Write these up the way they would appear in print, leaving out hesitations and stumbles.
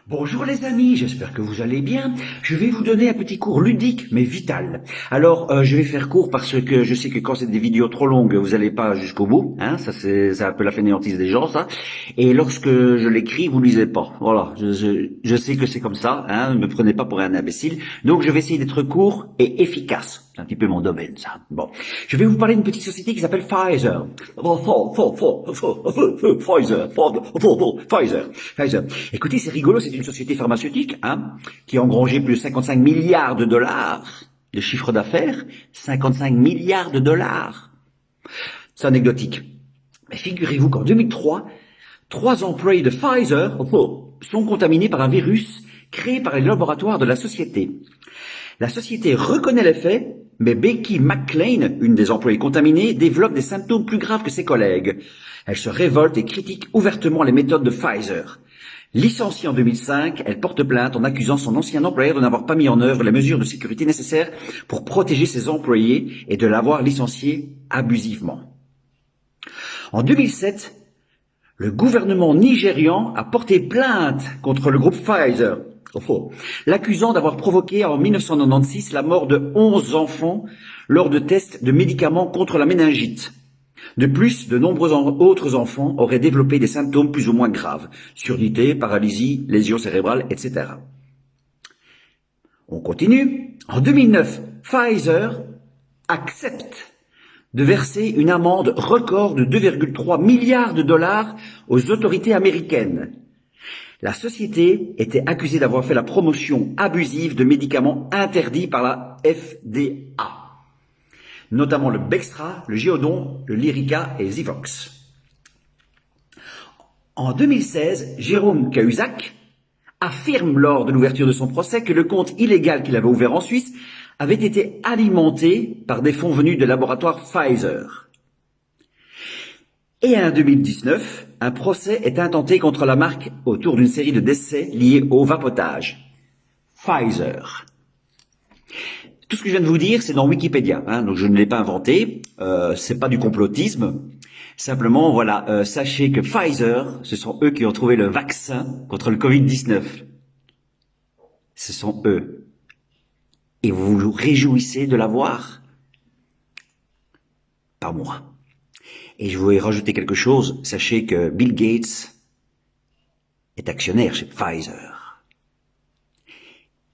Bonjour les amis, j'espère que vous allez bien. Je vais vous donner un petit cours ludique mais vital. Alors je vais faire court parce que je sais que quand c'est des vidéos trop longues, vous n'allez pas jusqu'au bout. Hein, c'est un peu la fainéantise des gens ça. Et lorsque je l'écris, vous lisez pas. Voilà, je sais que c'est comme ça. Hein, ne me prenez pas pour un imbécile. Donc je vais essayer d'être court et efficace. C'est un petit peu mon domaine, ça. Bon, je vais vous parler d'une petite société qui s'appelle Pfizer. Pfizer. Écoutez, c'est rigolo, c'est une société pharmaceutique, hein, qui a engrangé plus de 55 milliards de dollars de chiffre d'affaires. 55 milliards de dollars. C'est anecdotique. Mais figurez-vous qu'en 2003, 3 employés de Pfizer sont contaminés par un virus créé par les laboratoires de la société. La société reconnaît les faits, mais Becky McLean, une des employées contaminées, développe des symptômes plus graves que ses collègues. Elle se révolte et critique ouvertement les méthodes de Pfizer. Licenciée en 2005, elle porte plainte en accusant son ancien employeur de n'avoir pas mis en œuvre les mesures de sécurité nécessaires pour protéger ses employés et de l'avoir licencié abusivement. En 2007, le gouvernement nigérian a porté plainte contre le groupe Pfizer, l'accusant d'avoir provoqué en 1996 la mort de 11 enfants lors de tests de médicaments contre la méningite. De plus, de nombreux autres enfants auraient développé des symptômes plus ou moins graves, surdité, paralysie, lésions cérébrales, etc. On continue. En 2009, Pfizer accepte de verser une amende record de 2,3 milliards de dollars aux autorités américaines. La société était accusée d'avoir fait la promotion abusive de médicaments interdits par la FDA, notamment le Bextra, le Géodon, le Lyrica et Zivox. En 2016, Jérôme Cahuzac affirme lors de l'ouverture de son procès que le compte illégal qu'il avait ouvert en Suisse avait été alimenté par des fonds venus de laboratoires Pfizer. Et en 2019, un procès est intenté contre la marque autour d'une série de décès liés au vapotage. Pfizer. Tout ce que je viens de vous dire, c'est dans Wikipédia, hein, donc je ne l'ai pas inventé, c'est pas du complotisme. Simplement, voilà, sachez que Pfizer, ce sont eux qui ont trouvé le vaccin contre le Covid-19. Ce sont eux. Et vous vous réjouissez de l'avoir? Pas moi. Et je voulais rajouter quelque chose. Sachez que Bill Gates est actionnaire chez Pfizer.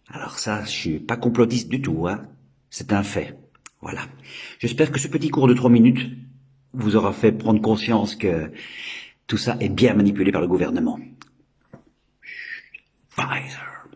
Alors ça, je suis pas complotiste du tout, hein. C'est un fait. Voilà. J'espère que ce petit cours de 3 minutes vous aura fait prendre conscience que tout ça est bien manipulé par le gouvernement. Pfizer.